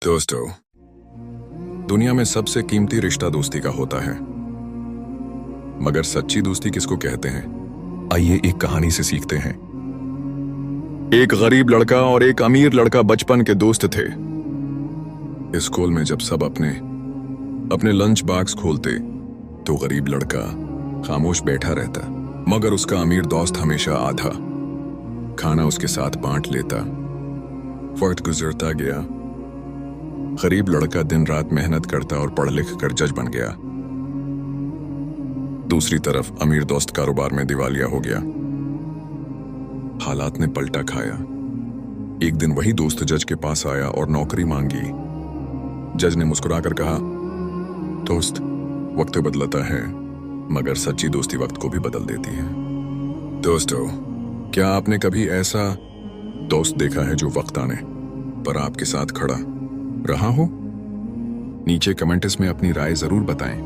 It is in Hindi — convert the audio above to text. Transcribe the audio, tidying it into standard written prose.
दोस्तों, दुनिया में सबसे कीमती रिश्ता दोस्ती का होता है, मगर सच्ची दोस्ती किसको कहते हैं? आइए एक कहानी से सीखते हैं। एक गरीब लड़का और एक अमीर लड़का बचपन के दोस्त थे। स्कूल में जब सब अपने अपने लंच बॉक्स खोलते तो गरीब लड़का खामोश बैठा रहता, मगर उसका अमीर दोस्त हमेशा आधा खाना उसके साथ बांट लेता। वक्त गुजरता गया, गरीब लड़का दिन रात मेहनत करता और पढ़ लिख कर जज बन गया। दूसरी तरफ अमीर दोस्त कारोबार में दिवालिया हो गया। हालात ने पलटा खाया। एक दिन वही दोस्त जज के पास आया और नौकरी मांगी। जज ने मुस्कुराकर कहा, दोस्त, वक्त बदलता है, मगर सच्ची दोस्ती वक्त को भी बदल देती है। दोस्तों, क्या आपने कभी ऐसा दोस्त देखा है जो वक्त आने पर आपके साथ खड़ा रहा हो? नीचे कमेंट्स में अपनी राय जरूर बताएं।